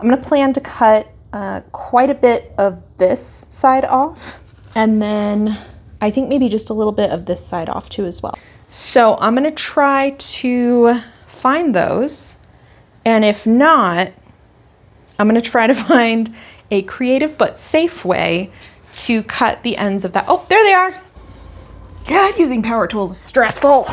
I'm going to plan to cut quite a bit of this side off, and then I think maybe just a little bit of this side off too as well. So I'm going to try to find those, and if not, I'm going to try to find a creative but safe way to cut the ends of that. Oh, there they are. God, using power tools is stressful.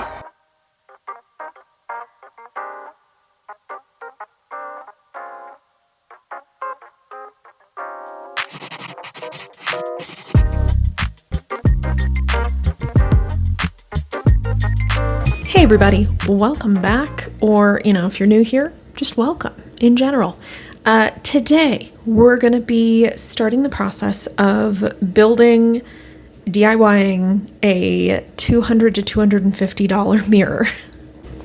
Hey everybody, welcome back, or if you're new here, just welcome in general. Today we're going to be starting the process of DIYing a $200 to $250 mirror.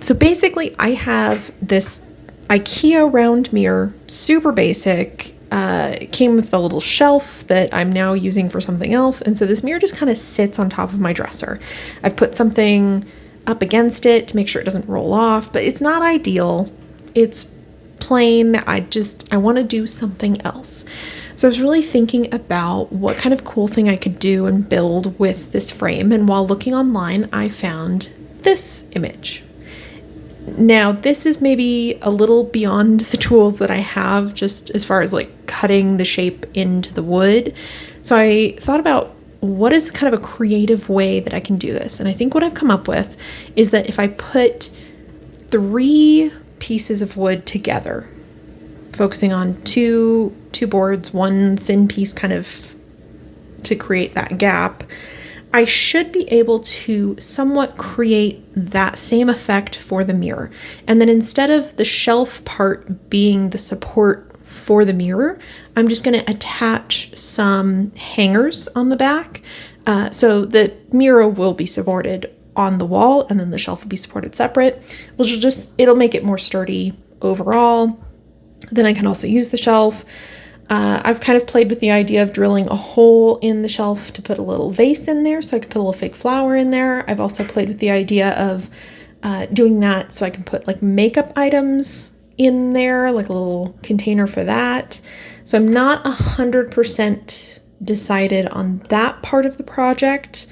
So basically I have this IKEA round mirror, super basic. It came with a little shelf that I'm now using for something else, and so this mirror just kind of sits on top of my dresser. I've put something up against it to make sure it doesn't roll off, but it's not ideal. It's plain. I want to do something else. So I was really thinking about what kind of cool thing I could do and build with this frame, and while looking online, I found this image. Now, this is maybe a little beyond the tools that I have, just as far as like cutting the shape into the wood. So I thought about what is kind of a creative way that I can do this. And I think what I've come up with is that if I put 3 pieces of wood together, focusing on two boards, one thin piece kind of to create that gap, I should be able to somewhat create that same effect for the mirror. And then instead of the shelf part being the support for the mirror, I'm just going to attach some hangers on the back. So the mirror will be supported on the wall, and then the shelf will be supported separate, which it'll make it more sturdy overall. Then I can also use the shelf. I've kind of played with the idea of drilling a hole in the shelf to put a little vase in there, so I could put a little fake flower in there. I've also played with the idea of doing that so I can put like makeup items in there, like a little container for that. So I'm not 100% decided on that part of the project.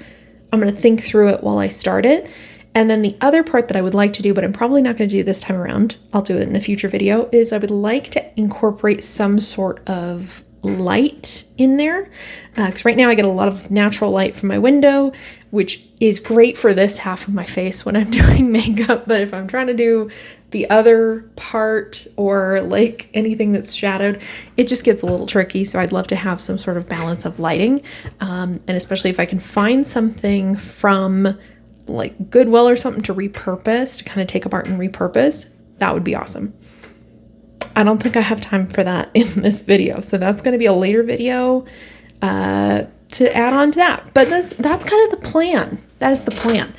I'm going to think through it while I start it. And then the other part that I would like to do, but I'm probably not going to do this time around, I'll do it in a future video, is I would like to incorporate some sort of light in there. Because right now I get a lot of natural light from my window, which is great for this half of my face when I'm doing makeup. But if I'm trying to do the other part or like anything that's shadowed, it just gets a little tricky. So I'd love to have some sort of balance of lighting. And especially if I can find something from like Goodwill or something to repurpose, to kind of take apart and repurpose, that would be awesome. I don't think I have time for that in this video, so that's going to be a later video to add on to that. But that's kind of the plan. That is the plan.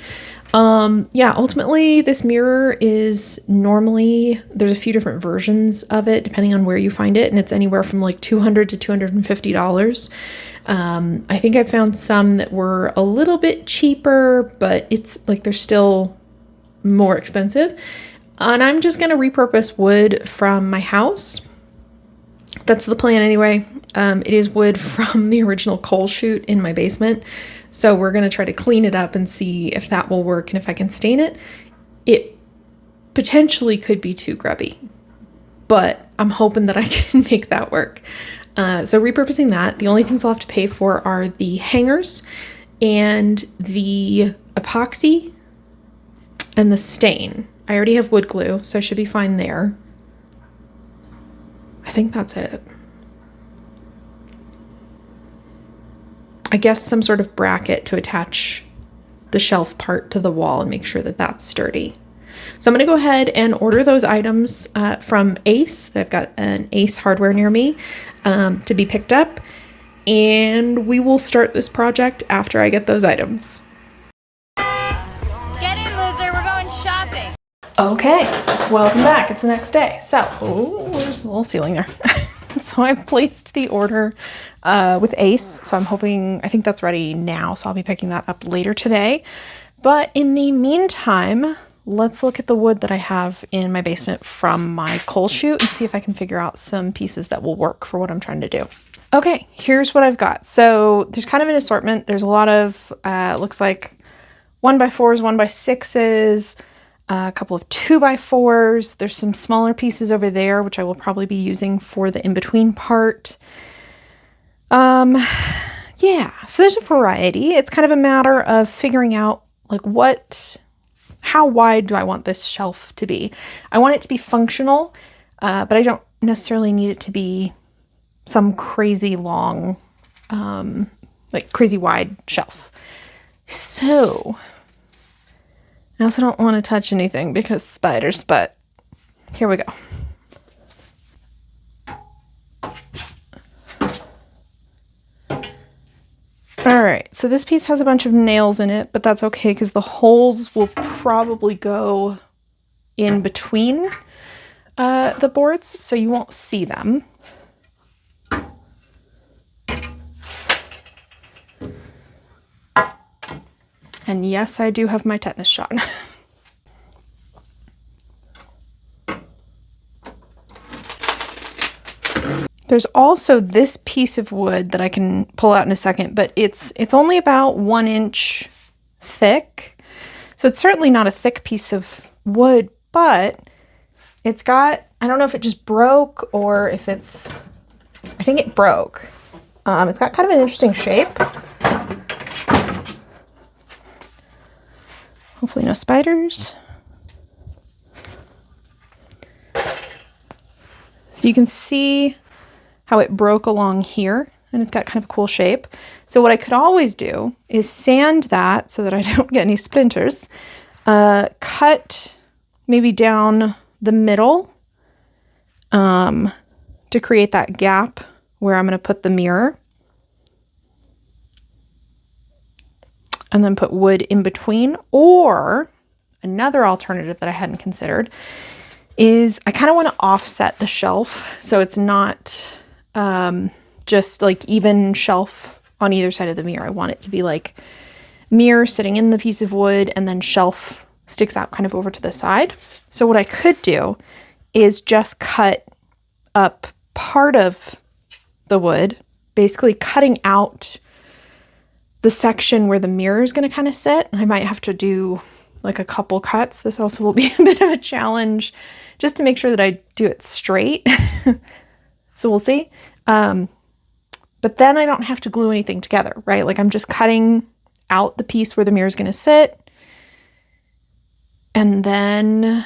Yeah, ultimately this mirror is normally, there's a few different versions of it depending on where you find it, and it's anywhere from like $200 to $250. I think I found some that were a little bit cheaper, but it's like they're still more expensive. And I'm just going to repurpose wood from my house. That's the plan anyway. It is wood from the original coal chute in my basement. So we're going to try to clean it up and see if that will work and if I can stain it. It potentially could be too grubby, but I'm hoping that I can make that work. So repurposing that, the only things I'll have to pay for are the hangers and the epoxy and the stain. I already have wood glue, so I should be fine there. I think that's it. I guess some sort of bracket to attach the shelf part to the wall and make sure that that's sturdy. So I'm going to go ahead and order those items from Ace. They've got an Ace hardware near me to be picked up, and we will start this project after I get those items. Get in, loser. We're going shopping. Okay, welcome back. It's the next day. So, there's a little ceiling there. So I've placed the order with Ace. So I think that's ready now. So I'll be picking that up later today. But in the meantime, let's look at the wood that I have in my basement from my coal chute and see if I can figure out some pieces that will work for what I'm trying to do. Okay, here's what I've got. So there's kind of an assortment. There's a lot of, looks like 1x4s, 1x6s, a couple of 2x4s. There's some smaller pieces over there, which I will probably be using for the in-between part. Yeah, so there's a variety. It's kind of a matter of figuring out like how wide do I want this shelf to be? I want it to be functional, but I don't necessarily need it to be some crazy long, like crazy wide shelf. So I also don't want to touch anything because spiders, but here we go. All right, so this piece has a bunch of nails in it, but that's okay because the holes will probably go in between the boards, so you won't see them. And yes, I do have my tetanus shot. There's also this piece of wood that I can pull out in a second, but it's only about 1 inch thick. So it's certainly not a thick piece of wood, but it's got, I don't know if it just broke or if it's, I think it broke. It's got kind of an interesting shape. Hopefully no spiders. So you can see how it broke along here, and it's got kind of a cool shape. So what I could always do is sand that so that I don't get any splinters, cut maybe down the middle to create that gap where I'm going to put the mirror, and then put wood in between. Or another alternative that I hadn't considered is I kind of want to offset the shelf so it's not just like even shelf on either side of the mirror. I want it to be like mirror sitting in the piece of wood and then shelf sticks out kind of over to the side. So what I could do is just cut up part of the wood, basically cutting out the section where the mirror is going to kind of sit. I might have to do like a couple cuts. This also will be a bit of a challenge just to make sure that I do it straight. So we'll see. But then I don't have to glue anything together, right? Like I'm just cutting out the piece where the mirror is going to sit and then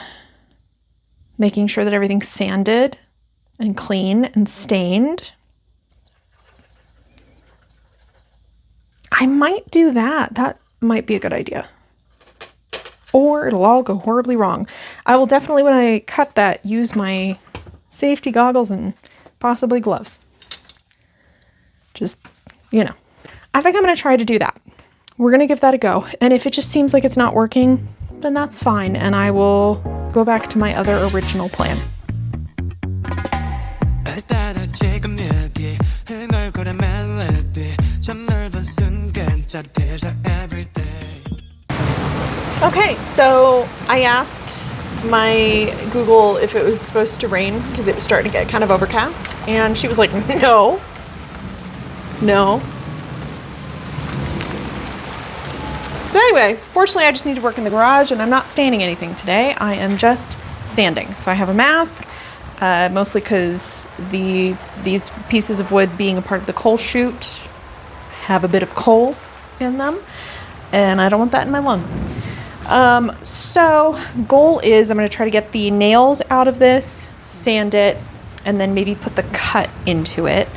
making sure that everything's sanded and clean and stained. I might do that. That might be a good idea. Or it'll all go horribly wrong. I will definitely, when I cut that, use my safety goggles and possibly gloves. Just, you know. I think I'm going to try to do that. We're going to give that a go. And if it just seems like it's not working, then that's fine. And I will go back to my other original plan. Okay, so I asked my Google if it was supposed to rain because it was starting to get kind of overcast, and she was like, no. So anyway, fortunately I just need to work in the garage and I'm not staining anything today. I am just sanding. So I have a mask, mostly because these pieces of wood being a part of the coal chute have a bit of coal in them, and I don't want that in my lungs. So goal is I'm going to try to get the nails out of this, sand it, and then maybe put the cut into it,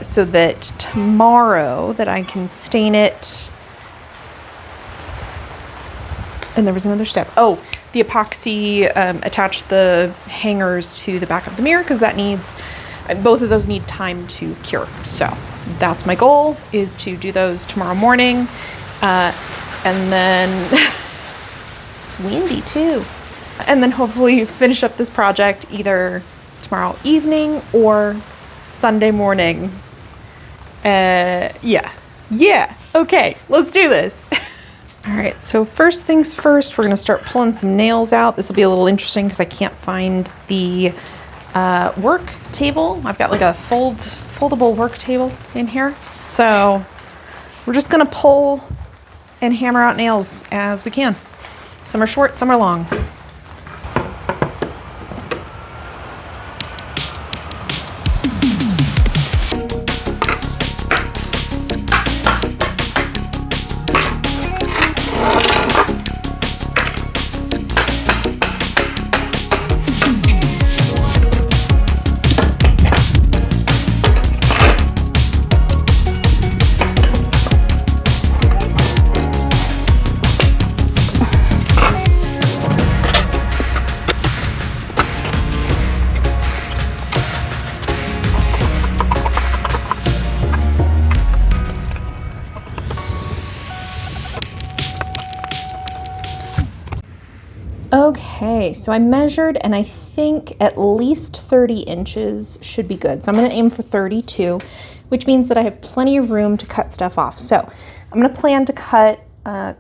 so that tomorrow that I can stain it. And there was another step. Oh, the epoxy, attach the hangers to the back of the mirror because that needs, both of those need time to cure. So that's my goal, is to do those tomorrow morning. And then it's windy too. And then hopefully finish up this project either tomorrow evening or Sunday morning. Yeah. Okay, let's do this. All right, so first things first, we're gonna start pulling some nails out. This will be a little interesting because I can't find the work table. I've got like a foldable work table in here. So we're just gonna pull and hammer out nails as we can. Some are short, some are long. Okay, so I measured and I think at least 30 inches should be good. So I'm going to aim for 32, which means that I have plenty of room to cut stuff off. So I'm going to plan to cut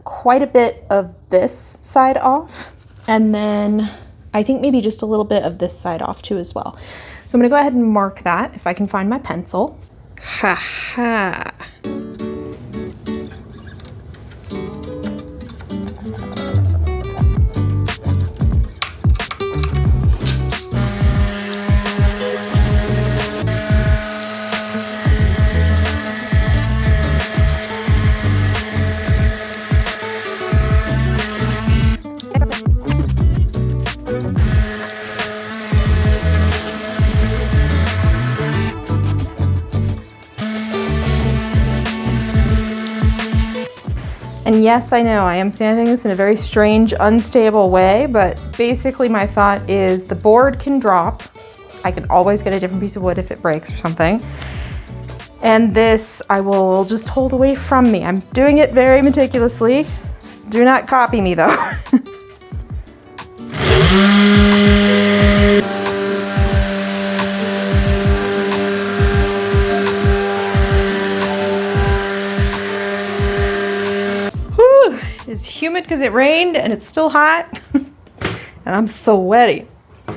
quite a bit of this side off, and then I think maybe just a little bit of this side off too as well. So I'm going to go ahead and mark that if I can find my pencil. Ha ha. And yes, I know I am sanding this in a very strange, unstable way, but basically my thought is the board can drop. I can always get a different piece of wood if it breaks or something. And this I will just hold away from me. I'm doing it very meticulously. Do not copy me though. It's humid because it rained and it's still hot and I'm sweaty. All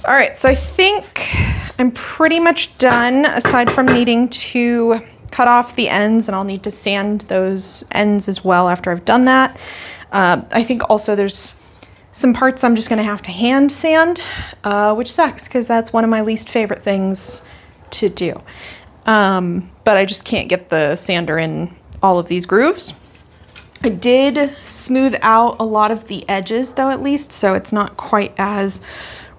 right, so I think I'm pretty much done aside from needing to cut off the ends, and I'll need to sand those ends as well after I've done that. I think also there's some parts I'm just gonna have to hand sand, which sucks because that's one of my least favorite things to do. But I just can't get the sander in all of these grooves. I did smooth out a lot of the edges though, at least, so it's not quite as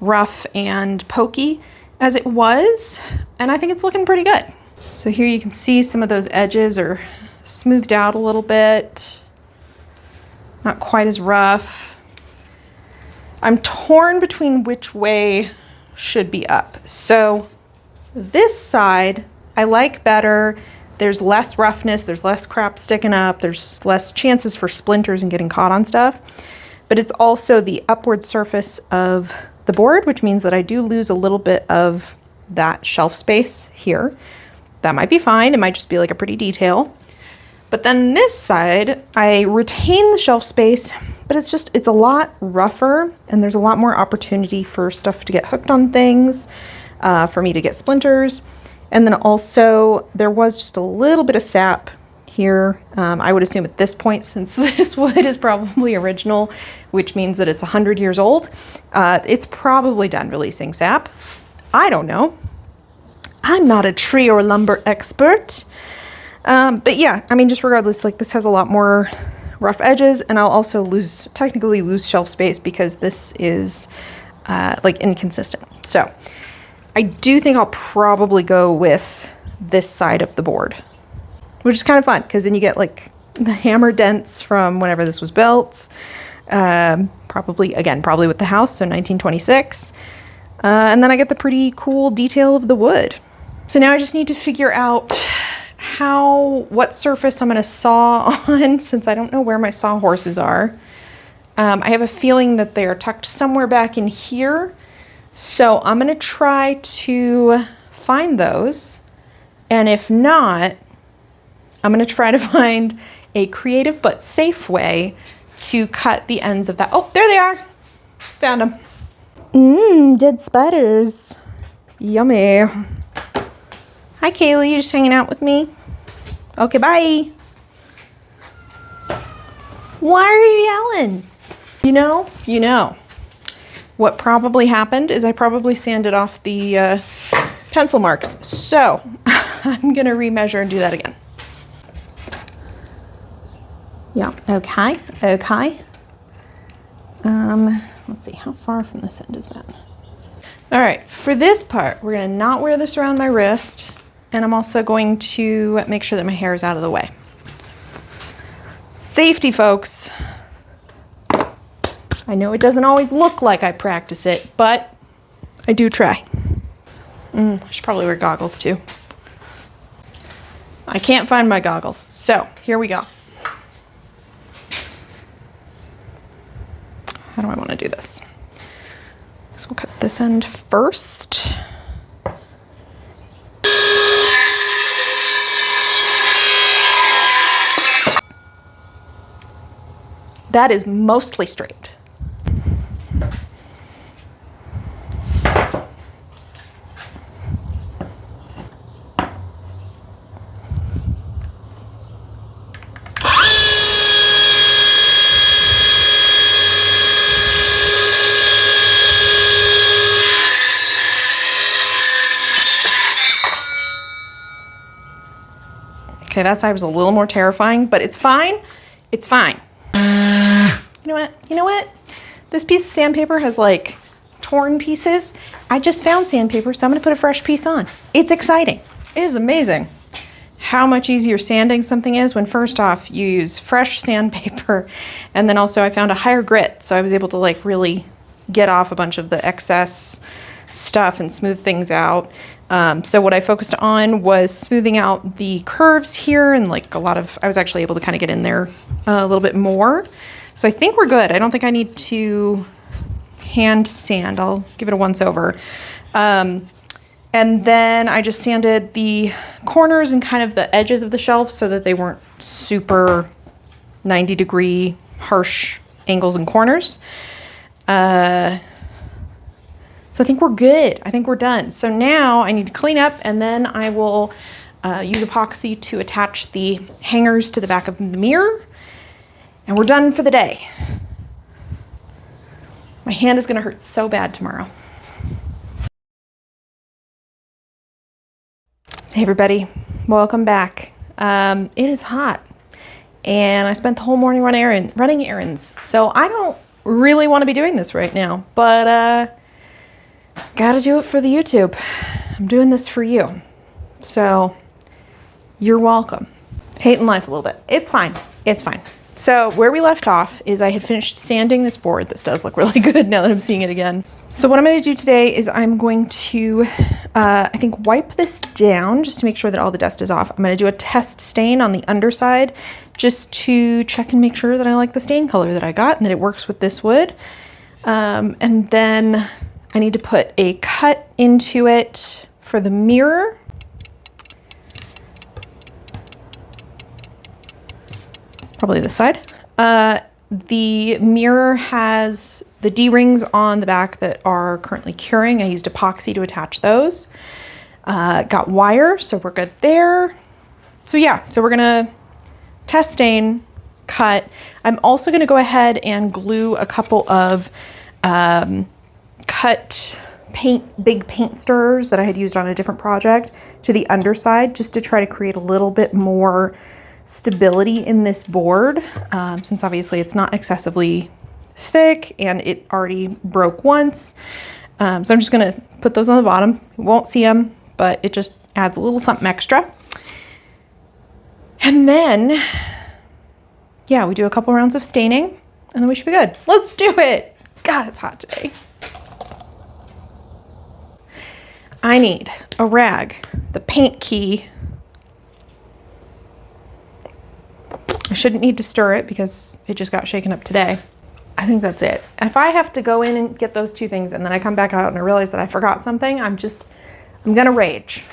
rough and pokey as it was, and I think it's looking pretty good. So here you can see some of those edges are smoothed out a little bit, not quite as rough. I'm torn between which way should be up. So this side I like better. There's less roughness, there's less crap sticking up, there's less chances for splinters and getting caught on stuff. But it's also the upward surface of the board, which means that I do lose a little bit of that shelf space here. That might be fine, it might just be like a pretty detail. But then this side, I retain the shelf space, but it's a lot rougher, and there's a lot more opportunity for stuff to get hooked on things, for me to get splinters. And then also there was just a little bit of sap here. I would assume at this point, since this wood is probably original, which means that it's 100 years old, it's probably done releasing sap. I don't know. I'm not a tree or lumber expert. But yeah, I mean, just regardless, like this has a lot more rough edges, and I'll also technically lose shelf space because this is like inconsistent. So I do think I'll probably go with this side of the board, which is kind of fun because then you get like the hammer dents from whenever this was built. Probably with the house, so 1926. And then I get the pretty cool detail of the wood. So now I just need to figure out what surface I'm gonna saw on, since I don't know where my sawhorses are. I have a feeling that they are tucked somewhere back in here. So I'm gonna try to find those, and if not, I'm gonna try to find a creative but safe way to cut the ends of that. Oh, there they are. Found them. Dead spiders. Yummy. Hi, Kaylee. You just hanging out with me? Okay, bye. Why are you yelling? You know. What probably happened is I probably sanded off the pencil marks. So I'm going to remeasure and do that again. Yeah, okay. Let's see, how far from this end is that? All right, for this part, we're gonna not wear this around my wrist, and I'm also going to make sure that my hair is out of the way. Safety, folks. I know it doesn't always look like I practice it, but I do try. I should probably wear goggles too. I can't find my goggles, so here we go. How do I want to do this? So we'll cut this end first. That is mostly straight. Okay, that side was a little more terrifying, but it's fine. It's fine. You know what? This piece of sandpaper has like torn pieces. I just found sandpaper, so I'm gonna put a fresh piece on. It's exciting. It is amazing how much easier sanding something is when first off you use fresh sandpaper, and then also I found a higher grit, so I was able to like really get off a bunch of the excess stuff and smooth things out. So what I focused on was smoothing out the curves here, and like I was actually able to kind of get in there a little bit more. So I think we're good. I don't think I need to hand sand. I'll give it a once over. And then I just sanded the corners and kind of the edges of the shelf so that they weren't super 90-degree harsh angles and corners. So I think we're good. I think we're done. So now I need to clean up, and then I will use epoxy to attach the hangers to the back of the mirror, and we're done for the day. My hand is gonna hurt so bad tomorrow. Hey everybody, welcome back. It is hot, and I spent the whole morning running errands. So I don't really want to be doing this right now, but gotta do it for the YouTube. I'm doing this for you. So you're welcome. Hating life a little bit. It's fine. It's fine. So where we left off is I had finished sanding this board. This does look really good now that I'm seeing it again. So what I'm going to do today is I'm going to, I think, wipe this down just to make sure that all the dust is off. I'm going to do a test stain on the underside just to check and make sure that I like the stain color that I got and that it works with this wood. And then I need to put a cut into it for the mirror. Probably this side. The mirror has the D-rings on the back that are currently curing. I used epoxy to attach those. Got wire, so we're good there. So yeah, so we're gonna test stain, cut. I'm also gonna go ahead and glue a couple of cut big paint stirrers that I had used on a different project to the underside, just to try to create a little bit more stability in this board, since obviously it's not excessively thick and it already broke once. So I'm just gonna put those on the bottom. You won't see them, but it just adds a little something extra. And then, yeah, we do a couple rounds of staining and then we should be good. Let's do it. God, it's hot today. I need a rag, the paint key. I shouldn't need to stir it because it just got shaken up today. I think that's it. If I have to go in and get those two things and then I come back out and I realize that I forgot something, I'm gonna rage.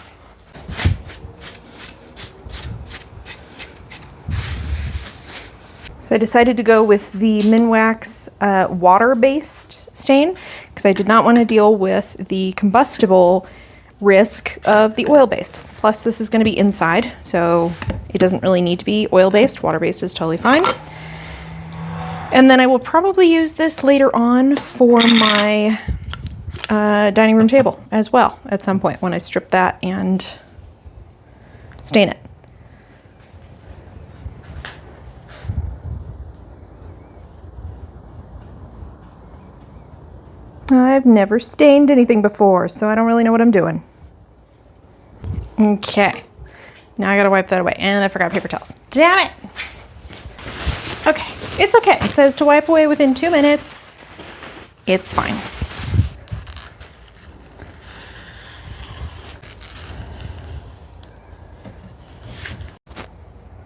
So I decided to go with the Minwax water-based stain because I did not want to deal with the combustible risk of the oil-based. Plus this is going to be inside, so it doesn't really need to be oil-based. Water-based is totally fine. And then I will probably use this later on for my dining room table as well at some point when I strip that and stain it. I've never stained anything before, so I don't really know what I'm doing. Okay, now I gotta wipe that away, and I forgot paper towels. Damn it! Okay, it's okay. It says to wipe away within 2 minutes. It's fine.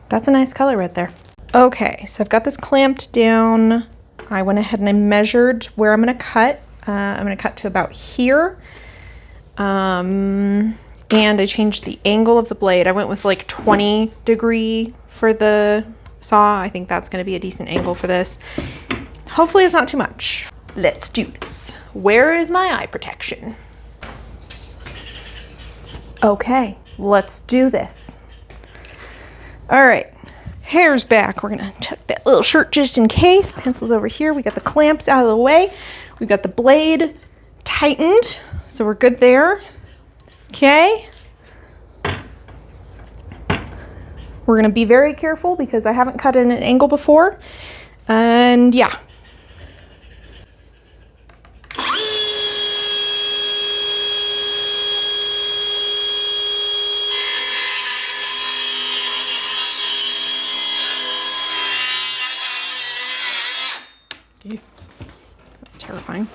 That's a nice color right there. Okay, so I've got this clamped down. I went ahead and I measured where I'm gonna cut. I'm going to cut to about here. And I changed the angle of the blade. I went with like 20 degree for the saw. I think that's going to be a decent angle for this. Hopefully it's not too much. Let's do this. Where is my eye protection? Okay, let's do this. All right, hair's back. We're going to tuck that little shirt just in case. Pencil's over here. We got the clamps out of the way. We've got the blade tightened, so we're good there. Okay. We're gonna be very careful because I haven't cut at an angle before. And yeah. That's terrifying.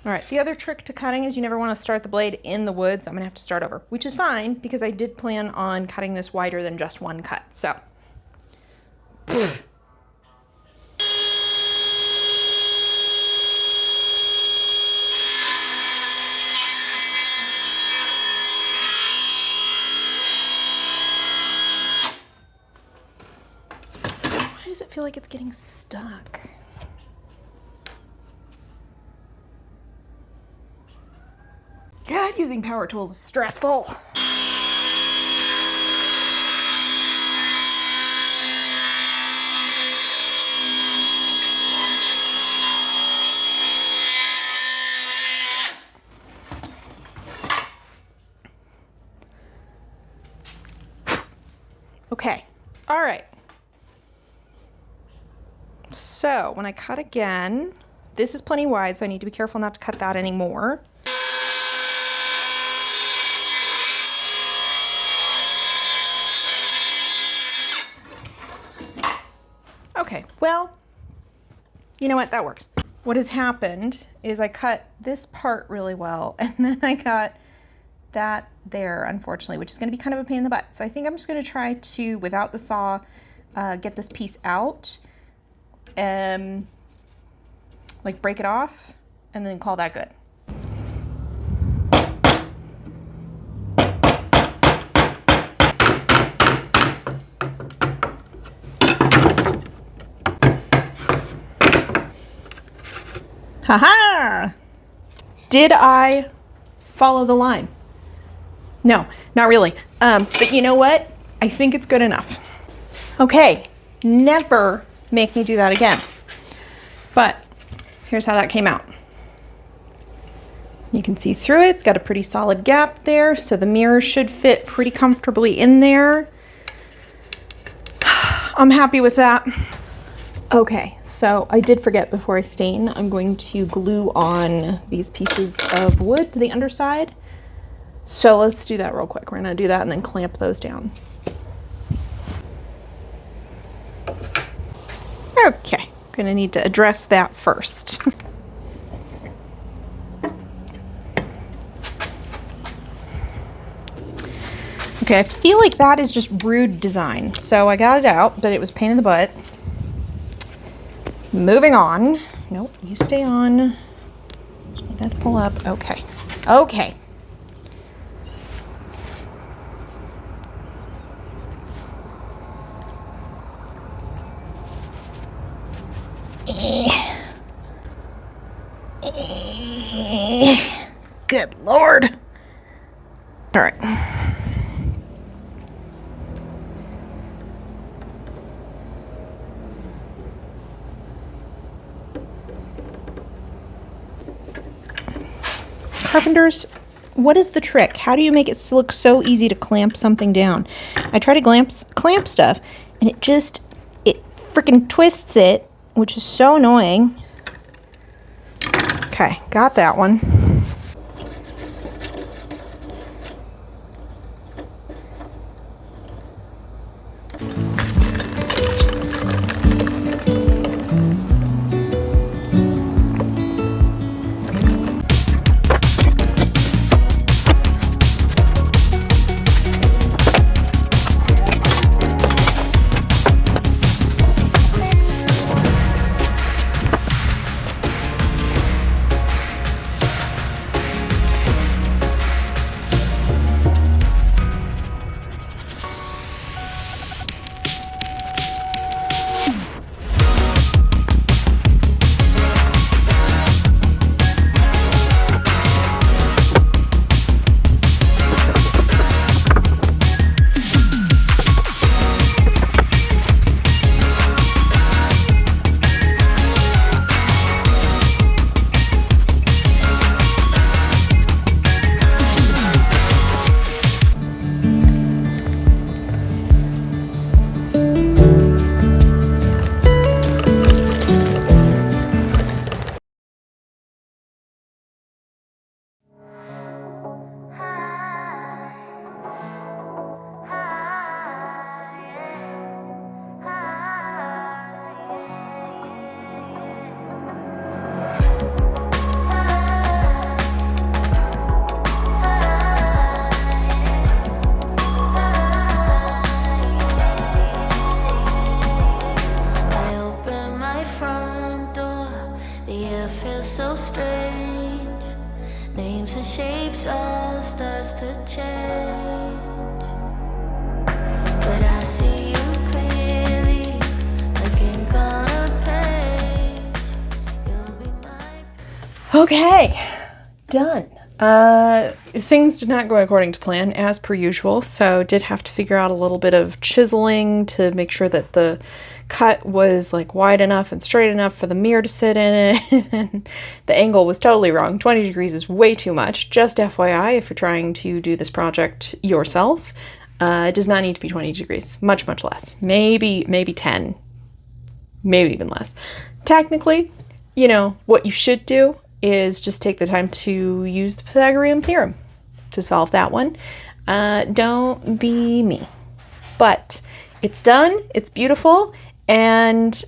All right, the other trick to cutting is you never want to start the blade in the wood, so I'm gonna have to start over, which is fine because I did plan on cutting this wider than just one cut, so. Why does it feel like it's getting stuck? God, using power tools is stressful. Okay, all right. So when I cut again, this is plenty wide, so I need to be careful not to cut that anymore. Okay, well, you know what, that works. What has happened is I cut this part really well, and then I got that there, unfortunately, which is gonna be kind of a pain in the butt. So I think I'm just gonna try to, without the saw, get this piece out, like break it off, and then call that good. Haha! Did I follow the line? No, not really. But you know what? I think it's good enough. Okay, never make me do that again. But here's how that came out. You can see through it. It's got a pretty solid gap there, so the mirror should fit pretty comfortably in there. I'm happy with that. Okay, so I did forget before I stain, I'm going to glue on these pieces of wood to the underside. So let's do that real quick. We're gonna do that and then clamp those down. Okay, gonna need to address that first. Okay, I feel like that is just rude design. So I got it out, but it was a pain in the butt. Moving on. Nope, you stay on. Just need that to pull up. Okay. Okay. Lord. All right. Carpenters, what is the trick? How do you make it look so easy to clamp something down? I try to clamp stuff, and it freaking twists it, which is so annoying. Okay, got that one. So strange, names and shapes all starts to change, but I see you clearly, like ink on a page. You'll be my... Okay, done. Things did not go according to plan, as per usual, so did have to figure out a little bit of chiseling to make sure that the cut was like wide enough and straight enough for the mirror to sit in it. And the angle was totally wrong. 20 degrees is way too much. Just FYI, if you're trying to do this project yourself, it does not need to be 20 degrees. Much, much less. Maybe 10. Maybe even less. Technically, you know, what you should do is just take the time to use the Pythagorean theorem to solve that one. Don't be me. But it's done. It's beautiful. And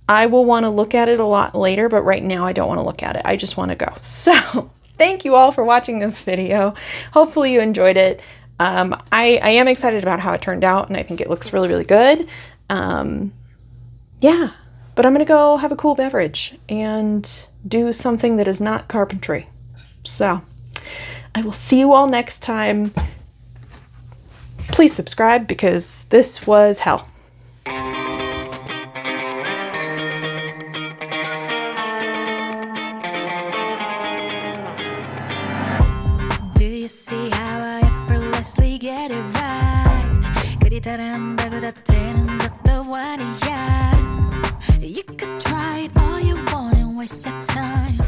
I will want to look at it a lot later, but right now I don't want to look at it. I just want to go. So thank you all for watching this video. Hopefully you enjoyed it. I am excited about how it turned out, and I think it looks really, really good. Yeah, but I'm going to go have a cool beverage and do something that is not carpentry. So I will see you all next time. Please subscribe because this was hell. Do you see how I effortlessly get it right? 그리다란다고 다 되는 것도 아니야. You could try it all you want and waste your time.